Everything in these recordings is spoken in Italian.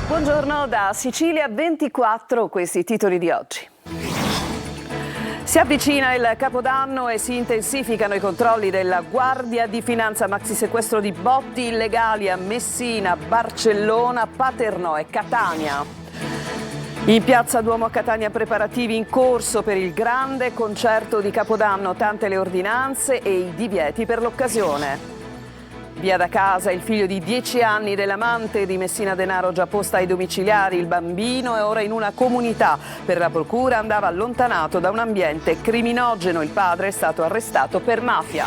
Buongiorno da Sicilia 24, questi i titoli di oggi. Si avvicina il Capodanno e si intensificano i controlli della Guardia di Finanza. Maxi sequestro di botti illegali a Messina, Barcellona, Paternò e Catania. In Piazza Duomo a Catania preparativi in corso per il grande concerto di Capodanno, tante le ordinanze e i divieti per l'occasione. Via da casa il figlio di 10 anni dell'amante di Messina Denaro, già posta ai domiciliari. Il bambino è ora in una comunità. Per la procura andava allontanato da un ambiente criminogeno. Il padre è stato arrestato per mafia.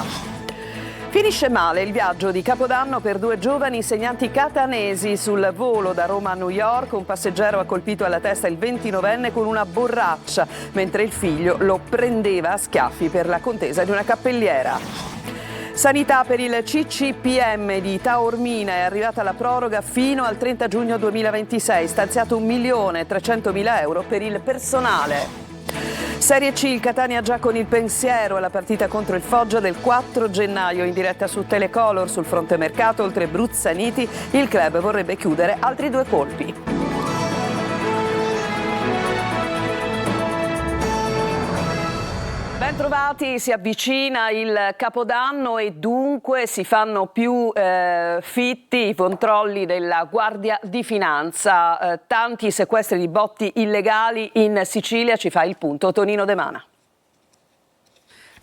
Finisce male il viaggio di Capodanno per 2 giovani insegnanti catanesi. Sul volo da Roma a New York un passeggero ha colpito alla testa il 29enne con una borraccia, mentre il figlio lo prendeva a schiaffi per la contesa di una cappelliera. Sanità per il CCPM di Taormina, è arrivata la proroga fino al 30 giugno 2026, stanziato 1.300.000 euro per il personale. Serie C, il Catania già con il pensiero alla partita contro il Foggia del 4 gennaio, in diretta su Telecolor. Sul fronte mercato, oltre Bruzzaniti, il club vorrebbe chiudere altri 2 colpi. Bentrovati, si avvicina il Capodanno e dunque si fanno più fitti i controlli della Guardia di Finanza. Tanti sequestri di botti illegali in Sicilia, ci fa il punto Tonino De Mana.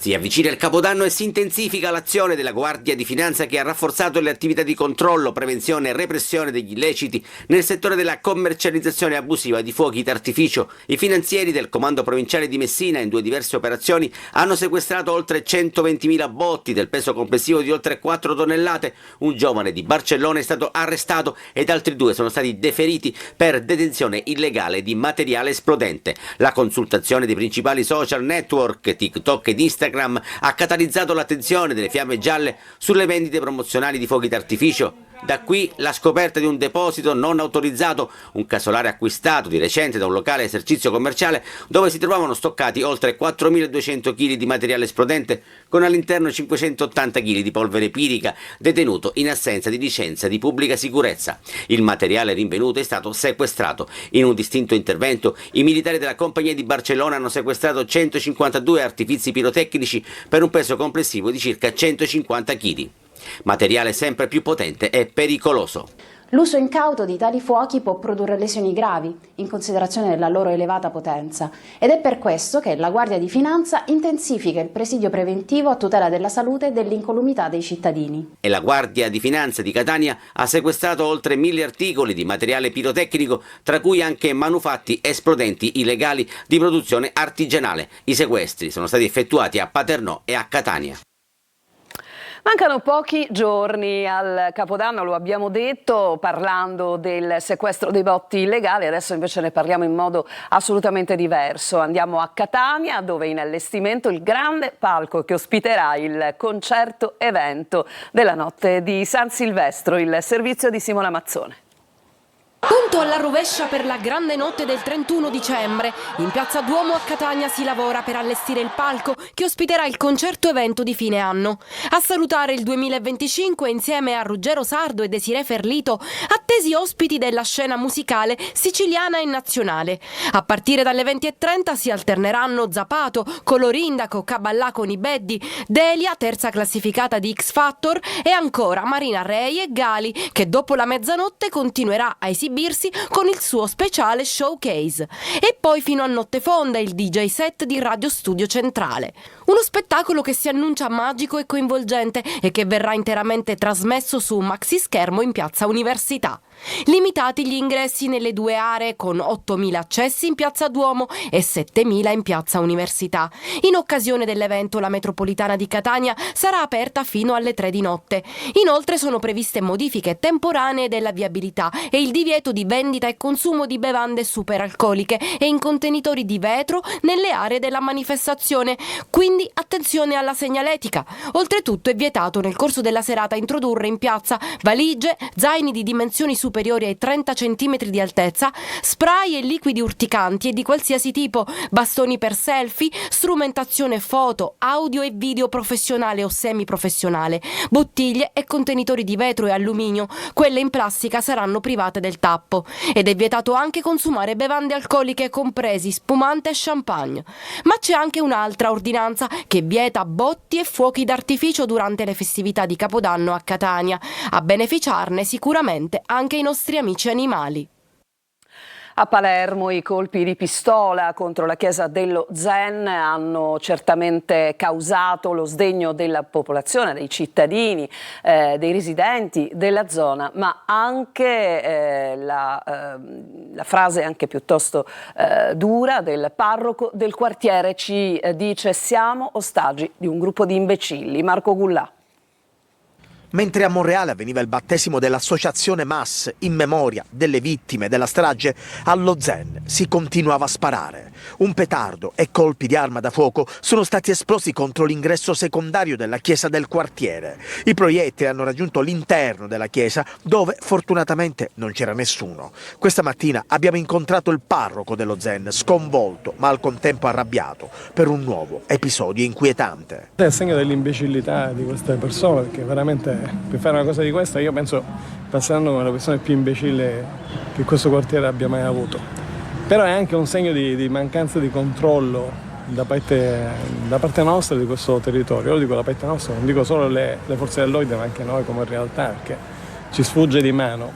Si avvicina il Capodanno e si intensifica l'azione della Guardia di Finanza, che ha rafforzato le attività di controllo, prevenzione e repressione degli illeciti nel settore della commercializzazione abusiva di fuochi d'artificio. I finanzieri del Comando Provinciale di Messina, in 2 diverse operazioni, hanno sequestrato oltre 120.000 botti del peso complessivo di oltre 4 tonnellate. Un giovane di Barcellona è stato arrestato ed altri 2 sono stati deferiti per detenzione illegale di materiale esplodente. La consultazione dei principali social network, TikTok ed Instagram, ha catalizzato l'attenzione delle fiamme gialle sulle vendite promozionali di fuochi d'artificio. Da qui la scoperta di un deposito non autorizzato, un casolare acquistato di recente da un locale esercizio commerciale dove si trovavano stoccati oltre 4.200 kg di materiale esplodente, con all'interno 580 kg di polvere pirica, detenuto in assenza di licenza di pubblica sicurezza. Il materiale rinvenuto è stato sequestrato. In un distinto intervento, i militari della compagnia di Barcellona hanno sequestrato 152 artifizi pirotecnici per un peso complessivo di circa 150 kg. Materiale sempre più potente e pericoloso. L'uso incauto di tali fuochi può produrre lesioni gravi, in considerazione della loro elevata potenza, ed è per questo che la Guardia di Finanza intensifica il presidio preventivo a tutela della salute e dell'incolumità dei cittadini. E la Guardia di Finanza di Catania ha sequestrato oltre 1.000 articoli di materiale pirotecnico, tra cui anche manufatti esplodenti illegali di produzione artigianale. I sequestri sono stati effettuati a Paternò e a Catania. Mancano pochi giorni al Capodanno, lo abbiamo detto, parlando del sequestro dei botti illegali. Adesso invece ne parliamo in modo assolutamente diverso. Andiamo a Catania, dove è in allestimento il grande palco che ospiterà il concerto evento della notte di San Silvestro. Il servizio di Simona Mazzone. Punto alla rovescia per la grande notte del 31 dicembre. In Piazza Duomo a Catania si lavora per allestire il palco che ospiterà il concerto evento di fine anno. A salutare il 2025 insieme a Ruggero Sardo e Desirée Ferlito, attesi ospiti della scena musicale siciliana e nazionale. A partire dalle 20:30 si alterneranno Zapato, Colorindaco, Caballà con i Beddi, Delia, terza classificata di X Factor, e ancora Marina Rei e Gali, che dopo la mezzanotte continuerà a esibirsi con il suo speciale showcase. E poi fino a notte fonda il DJ set di Radio Studio Centrale. Uno spettacolo che si annuncia magico e coinvolgente e che verrà interamente trasmesso su un maxi schermo in Piazza Università. Limitati gli ingressi nelle 2 aree, con 8.000 accessi in Piazza Duomo e 7.000 in Piazza Università. In occasione dell'evento la metropolitana di Catania sarà aperta fino alle 3 di notte. Inoltre sono previste modifiche temporanee della viabilità e il divieto di vendita e consumo di bevande superalcoliche e in contenitori di vetro nelle aree della manifestazione. Quindi attenzione alla segnaletica. Oltretutto è vietato nel corso della serata introdurre in piazza valigie, zaini di dimensioni superiori superiori ai 30 cm di altezza, spray e liquidi urticanti e di qualsiasi tipo, bastoni per selfie, strumentazione foto, audio e video professionale o semiprofessionale, bottiglie e contenitori di vetro e alluminio. Quelle in plastica saranno private del tappo. Ed è vietato anche consumare bevande alcoliche, compresi spumante e champagne. Ma c'è anche un'altra ordinanza che vieta botti e fuochi d'artificio durante le festività di Capodanno a Catania. A beneficiarne sicuramente anche i nostri amici animali. A Palermo i colpi di pistola contro la chiesa dello Zen hanno certamente causato lo sdegno della popolazione, dei cittadini, dei residenti della zona, ma anche la frase anche piuttosto dura del parroco del quartiere ci dice: siamo ostaggi di un gruppo di imbecilli. Marco Gullà. Mentre a Monreale avveniva il battesimo dell'associazione MAS in memoria delle vittime della strage, allo Zen si continuava a sparare. Un petardo e colpi di arma da fuoco sono stati esplosi contro l'ingresso secondario della chiesa del quartiere. I proiettili hanno raggiunto l'interno della chiesa, dove fortunatamente non c'era nessuno. Questa mattina abbiamo incontrato il parroco dello Zen, sconvolto ma al contempo arrabbiato per un nuovo episodio inquietante. È il segno dell'imbecillità di queste persone, perché veramente per fare una cosa di questa io penso passeranno come la persona più imbecille che questo quartiere abbia mai avuto. Però è anche un segno di mancanza di controllo da parte nostra di questo territorio. Io dico da parte nostra, non dico solo le forze dell'ordine, ma anche noi come realtà, perché ci sfugge di mano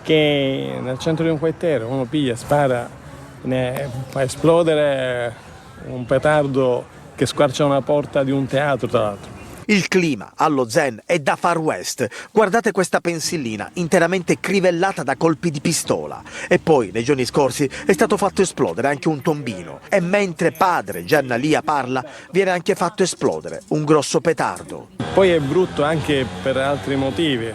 che nel centro di un quartiere uno piglia, spara, fa esplodere un petardo che squarcia una porta di un teatro, tra l'altro. Il clima allo Zen è da Far West. Guardate questa pensillina interamente crivellata da colpi di pistola. E poi, nei giorni scorsi, è stato fatto esplodere anche un tombino. E mentre padre Gianna Lia parla, viene anche fatto esplodere un grosso petardo. Poi è brutto anche per altri motivi.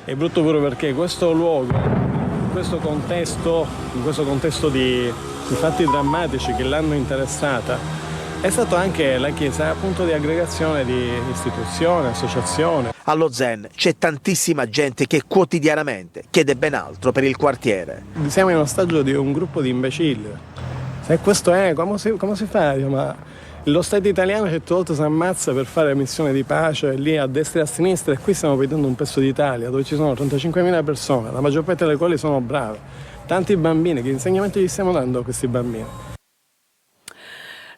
È brutto pure perché questo luogo, in questo contesto di fatti drammatici che l'hanno interessata, è stato anche la chiesa punto di aggregazione di istituzioni, associazioni. Allo Zen c'è tantissima gente che quotidianamente chiede ben altro per il quartiere. Siamo in ostaggio di un gruppo di imbecilli. Se questo è, come si fa? Ma lo Stato italiano certe volte si ammazza per fare missioni di pace lì a destra e a sinistra, e qui stiamo vedendo un pezzo d'Italia dove ci sono 35.000 persone, la maggior parte delle quali sono brave. Tanti bambini, che insegnamento gli stiamo dando a questi bambini?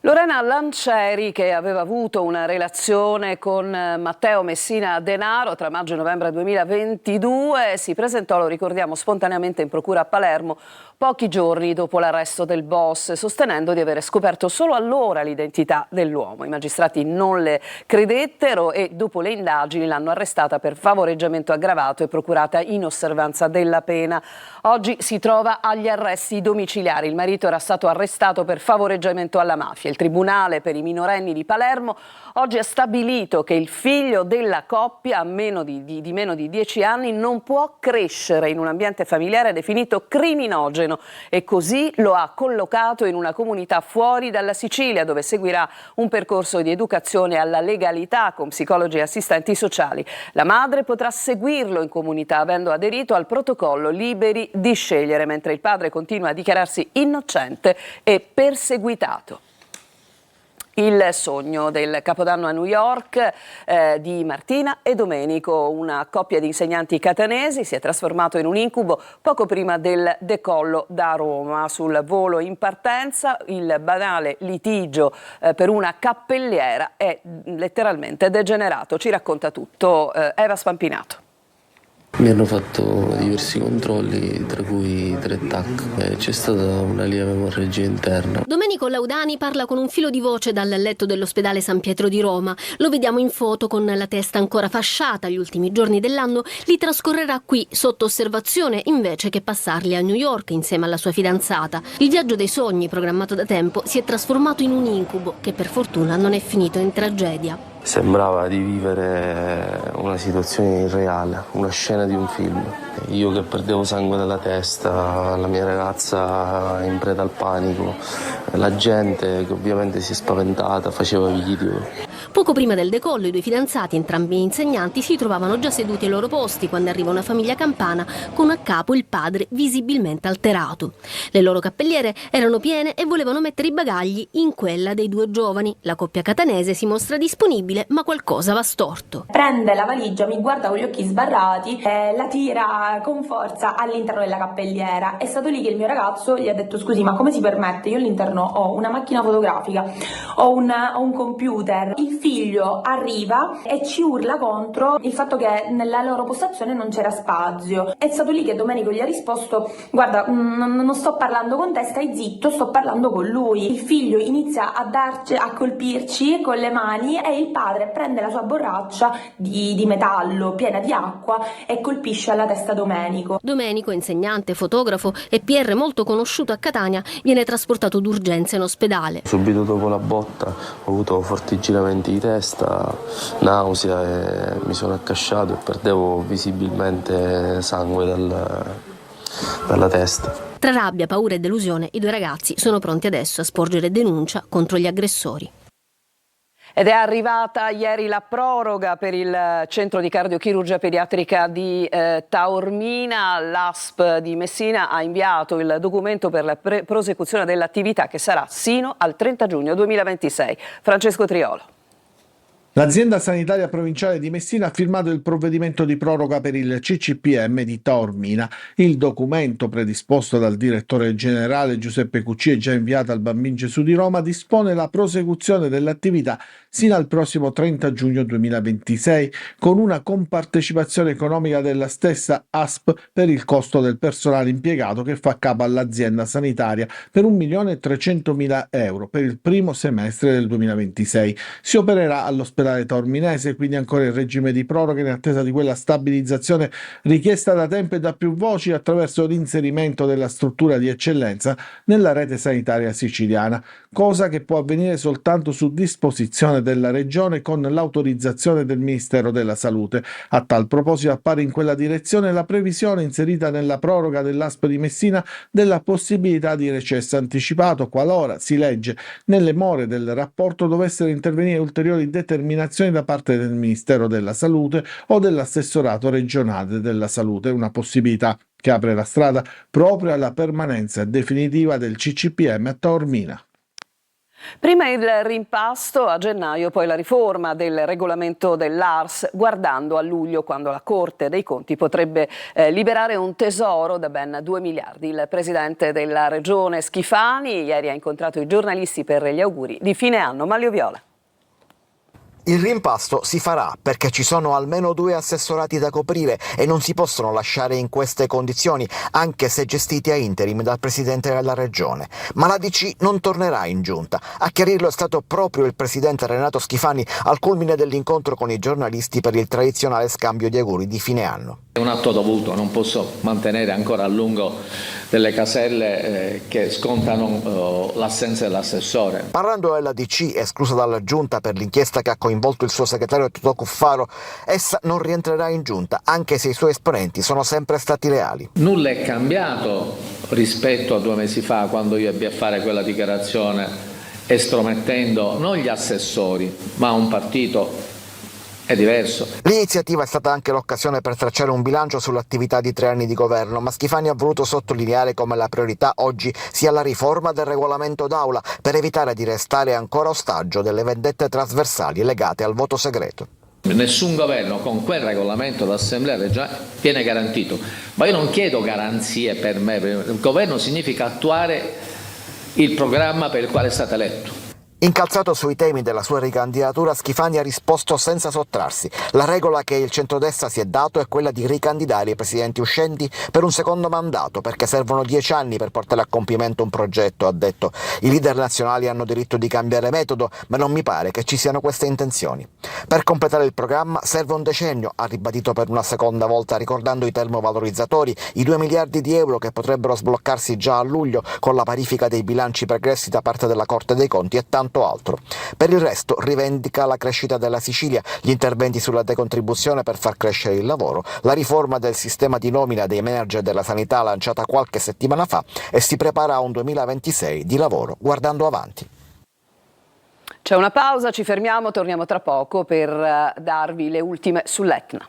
Lorena Lancieri, che aveva avuto una relazione con Matteo Messina Denaro tra maggio e novembre 2022, si presentò, lo ricordiamo, spontaneamente in procura a Palermo pochi giorni dopo l'arresto del boss, sostenendo di avere scoperto solo allora l'identità dell'uomo. I magistrati non le credettero e dopo le indagini l'hanno arrestata per favoreggiamento aggravato e procurata in osservanza della pena. Oggi si trova agli arresti domiciliari. Il marito era stato arrestato per favoreggiamento alla mafia. Il Tribunale per i minorenni di Palermo oggi ha stabilito che il figlio della coppia, a meno di 10 anni, non può crescere in un ambiente familiare definito criminogeno, e così lo ha collocato in una comunità fuori dalla Sicilia, dove seguirà un percorso di educazione alla legalità con psicologi e assistenti sociali. La madre potrà seguirlo in comunità avendo aderito al protocollo Liberi di scegliere, mentre il padre continua a dichiararsi innocente e perseguitato. Il sogno del Capodanno a New York di Martina e Domenico, una coppia di insegnanti catanesi, si è trasformato in un incubo poco prima del decollo da Roma. Sul volo in partenza il banale litigio per una cappelliera è letteralmente degenerato. Ci racconta tutto Eva Spampinato. Mi hanno fatto diversi controlli, tra cui 3 TAC. C'è stata una lieve emorragia interna. Domenico Laudani parla con un filo di voce dal letto dell'ospedale San Pietro di Roma. Lo vediamo in foto con la testa ancora fasciata. Gli ultimi giorni dell'anno li trascorrerà qui, sotto osservazione, invece che passarli a New York insieme alla sua fidanzata. Il viaggio dei sogni, programmato da tempo, si è trasformato in un incubo che per fortuna non è finito in tragedia. Sembrava di vivere una situazione irreale, una scena di un film. Io che perdevo sangue dalla testa, la mia ragazza in preda al panico, la gente che ovviamente si è spaventata, faceva video. Poco prima del decollo i due fidanzati, entrambi insegnanti, si trovavano già seduti ai loro posti quando arriva una famiglia campana con a capo il padre visibilmente alterato. Le loro cappelliere erano piene e volevano mettere i bagagli in quella dei due giovani. La coppia catanese si mostra disponibile, ma qualcosa va storto. Prende la valigia, mi guarda con gli occhi sbarrati e la tira con forza all'interno della cappelliera. È stato lì che il mio ragazzo gli ha detto: scusi, ma come si permette? Io all'interno ho una macchina fotografica, ho un computer. Il figlio arriva e ci urla contro il fatto che nella loro postazione non c'era spazio. È stato lì che Domenico gli ha risposto: guarda, non sto parlando con te, stai zitto, sto parlando con lui. Il figlio inizia a colpirci con le mani e il padre prende la sua borraccia di metallo piena di acqua e colpisce alla testa Domenico. Domenico, insegnante, fotografo e PR molto conosciuto a Catania, viene trasportato d'urgenza in ospedale. Subito dopo la botta ho avuto forti giramenti di testa, nausea e mi sono accasciato e perdevo visibilmente sangue dalla testa. Tra rabbia, paura e delusione, i due ragazzi sono pronti adesso a sporgere denuncia contro gli aggressori. Ed è arrivata ieri la proroga per il centro di cardiochirurgia pediatrica di Taormina. L'ASP di Messina ha inviato il documento per la prosecuzione dell'attività che sarà sino al 30 giugno 2026. Francesco Triolo. L'azienda sanitaria provinciale di Messina ha firmato il provvedimento di proroga per il CCPM di Taormina. Il documento, predisposto dal direttore generale Giuseppe Cucci e già inviato al Bambin Gesù di Roma, dispone la prosecuzione dell'attività sino al prossimo 30 giugno 2026, con una compartecipazione economica della stessa ASP per il costo del personale impiegato che fa capo all'azienda sanitaria per 1.300.000 euro per il primo semestre del 2026. Si opererà all'ospedale taorminese, quindi ancora in regime di proroga in attesa di quella stabilizzazione richiesta da tempo e da più voci attraverso l'inserimento della struttura di eccellenza nella rete sanitaria siciliana, cosa che può avvenire soltanto su disposizione della Regione con l'autorizzazione del Ministero della Salute. A tal proposito appare in quella direzione la previsione inserita nella proroga dell'ASP di Messina della possibilità di recesso anticipato qualora, si legge, nelle more del rapporto dovessero intervenire ulteriori determinazioni da parte del Ministero della Salute o dell'assessorato regionale della salute, una possibilità che apre la strada proprio alla permanenza definitiva del CCPM a Taormina. Prima il rimpasto a gennaio, poi la riforma del regolamento dell'ARS, guardando a luglio quando la Corte dei Conti potrebbe liberare un tesoro da ben 2 miliardi. Il presidente della Regione Schifani ieri ha incontrato i giornalisti per gli auguri di fine anno. Manlio Viola. Il rimpasto si farà perché ci sono almeno 2 assessorati da coprire e non si possono lasciare in queste condizioni, anche se gestiti a interim dal Presidente della Regione. Ma la DC non tornerà in giunta. A chiarirlo è stato proprio il Presidente Renato Schifani al culmine dell'incontro con i giornalisti per il tradizionale scambio di auguri di fine anno. È un atto dovuto, non posso mantenere ancora a lungo delle caselle che scontano l'assenza dell'assessore. Parlando della DC, esclusa dalla giunta per l'inchiesta che ha coinvolto il suo segretario Totò Cuffaro, essa non rientrerà in giunta, anche se i suoi esponenti sono sempre stati leali. Nulla è cambiato rispetto a 2 mesi fa, quando io ebbi a fare quella dichiarazione estromettendo non gli assessori, ma un partito. È diverso. L'iniziativa è stata anche l'occasione per tracciare un bilancio sull'attività di 3 anni di governo, ma Schifani ha voluto sottolineare come la priorità oggi sia la riforma del regolamento d'aula per evitare di restare ancora ostaggio delle vendette trasversali legate al voto segreto. Nessun governo con quel regolamento d'assemblea regionale viene garantito, ma io non chiedo garanzie per me, il governo significa attuare il programma per il quale è stato eletto. Incalzato sui temi della sua ricandidatura, Schifani ha risposto senza sottrarsi. La regola che il centrodestra si è dato è quella di ricandidare i presidenti uscenti per un secondo mandato, perché servono 10 anni per portare a compimento un progetto, ha detto. I leader nazionali hanno diritto di cambiare metodo, ma non mi pare che ci siano queste intenzioni. Per completare il programma serve un decennio, ha ribadito per una seconda volta, ricordando i termovalorizzatori, i 2 miliardi di euro che potrebbero sbloccarsi già a luglio con la parifica dei bilanci pregressi da parte della Corte dei Conti e tanto altro. Per il resto rivendica la crescita della Sicilia, gli interventi sulla decontribuzione per far crescere il lavoro, la riforma del sistema di nomina dei manager della sanità lanciata qualche settimana fa e si prepara a un 2026 di lavoro guardando avanti. C'è una pausa, ci fermiamo, torniamo tra poco per darvi le ultime sull'Etna.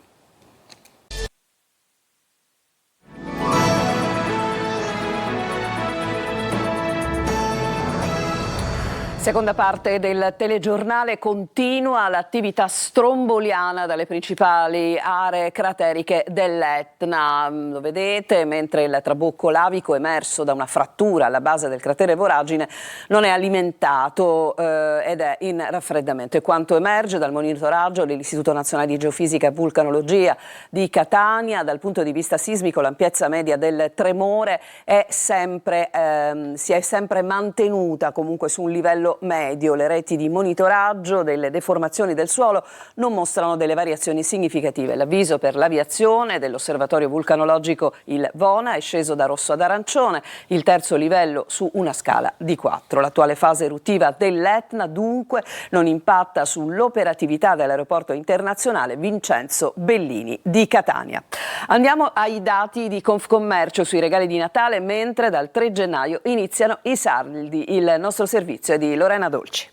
Seconda parte del telegiornale, continua l'attività stromboliana dalle principali aree crateriche dell'Etna. Lo vedete, mentre il trabocco lavico emerso da una frattura alla base del cratere Voragine non è alimentato ed è in raffreddamento. E quanto emerge dal monitoraggio dell'Istituto Nazionale di Geofisica e Vulcanologia di Catania, dal punto di vista sismico l'ampiezza media del tremore si è sempre mantenuta comunque su un livello medio. Le reti di monitoraggio delle deformazioni del suolo non mostrano delle variazioni significative. L'avviso per l'aviazione dell'osservatorio vulcanologico il VONA è sceso da rosso ad arancione, il terzo livello su una scala di 4. L'attuale fase eruttiva dell'Etna dunque non impatta sull'operatività dell'aeroporto internazionale Vincenzo Bellini di Catania. Andiamo ai dati di Confcommercio sui regali di Natale, mentre dal 3 gennaio iniziano i saldi. Il nostro servizio è di Lorena Dolci.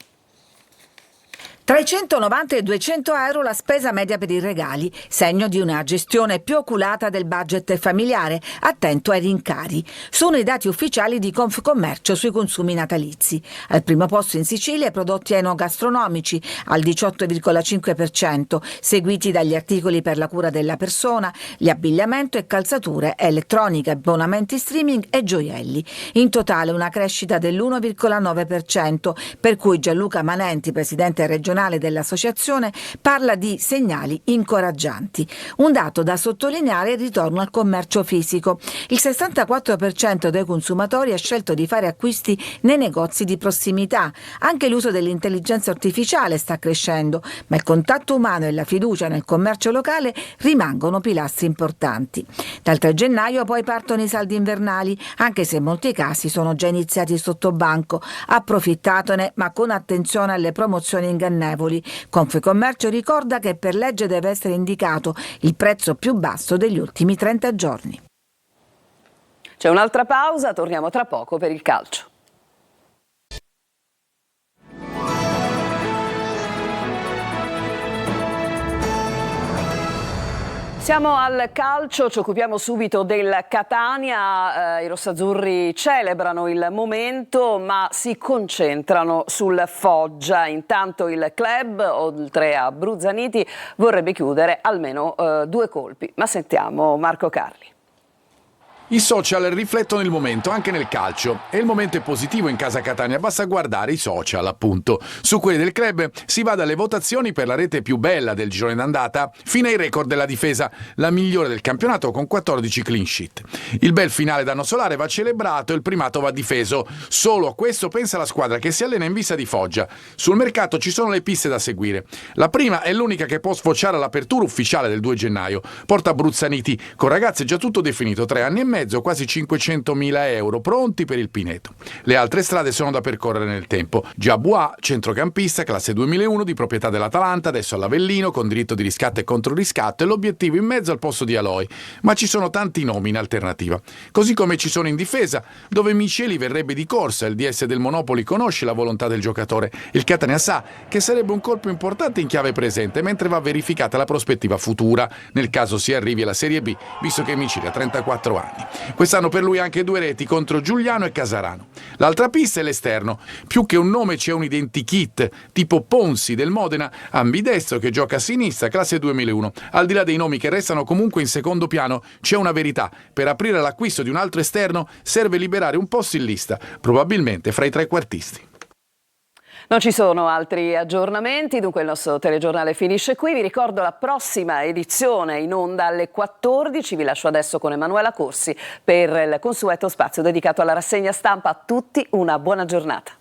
Tra i 190 e i 200 euro la spesa media per i regali, segno di una gestione più oculata del budget familiare, attento ai rincari. Sono i dati ufficiali di Confcommercio sui consumi natalizi. Al primo posto in Sicilia i prodotti enogastronomici, al 18,5%, seguiti dagli articoli per la cura della persona, gli abbigliamento e calzature, elettronica, abbonamenti streaming e gioielli. In totale una crescita dell'1,9%, per cui Gianluca Manenti, presidente regionale dell'associazione, parla di segnali incoraggianti. Un dato da sottolineare è il ritorno al commercio fisico. Il 64% dei consumatori ha scelto di fare acquisti nei negozi di prossimità. Anche l'uso dell'intelligenza artificiale sta crescendo, ma il contatto umano e la fiducia nel commercio locale rimangono pilastri importanti. Dal 3 gennaio poi partono i saldi invernali, anche se in molti casi sono già iniziati sotto banco. Approfittatene, ma con attenzione alle promozioni ingannevoli. Confcommercio ricorda che per legge deve essere indicato il prezzo più basso degli ultimi 30 giorni. C'è un'altra pausa, torniamo tra poco per il calcio. Siamo al calcio, ci occupiamo subito del Catania. I rossazzurri celebrano il momento ma si concentrano sul Foggia. Intanto il club, oltre a Bruzzaniti, vorrebbe chiudere almeno 2 colpi. Ma sentiamo Marco Carli. I social riflettono il momento anche nel calcio e il momento è positivo in casa Catania, basta guardare i social appunto. Su quelli del club si va dalle votazioni per la rete più bella del girone d'andata fino ai record della difesa, la migliore del campionato con 14 clean sheet. Il bel finale d'anno solare va celebrato e il primato va difeso. Solo a questo pensa la squadra che si allena in vista di Foggia. Sul mercato ci sono le piste da seguire. La prima è l'unica che può sfociare all'apertura ufficiale del 2 gennaio. Porta Bruzzaniti, con ragazzi già tutto definito, 3 anni e mezzo, quasi 500.000 euro pronti per il Pineto. Le altre strade sono da percorrere nel tempo. Giabua, centrocampista, classe 2001, di proprietà dell'Atalanta, adesso all'Avellino, con diritto di riscatto e controriscatto, e l'obiettivo in mezzo al posto di Aloi. Ma ci sono tanti nomi in alternativa. Così come ci sono in difesa, dove Miceli verrebbe di corsa, il DS del Monopoli conosce la volontà del giocatore. Il Catania sa che sarebbe un colpo importante in chiave presente, mentre va verificata la prospettiva futura, nel caso si arrivi alla Serie B, visto che Miceli ha 34 anni. Quest'anno per lui anche 2 reti contro Giuliano e Casarano. L'altra pista è l'esterno. Più che un nome c'è un identikit, tipo Ponzi del Modena, ambidestro che gioca a sinistra, classe 2001. Al di là dei nomi che restano comunque in secondo piano, c'è una verità. Per aprire l'acquisto di un altro esterno serve liberare un posto in lista, probabilmente fra i trequartisti. Non ci sono altri aggiornamenti, dunque il nostro telegiornale finisce qui. Vi ricordo la prossima edizione in onda alle 14. Vi lascio adesso con Emanuela Corsi per il consueto spazio dedicato alla rassegna stampa. A tutti una buona giornata.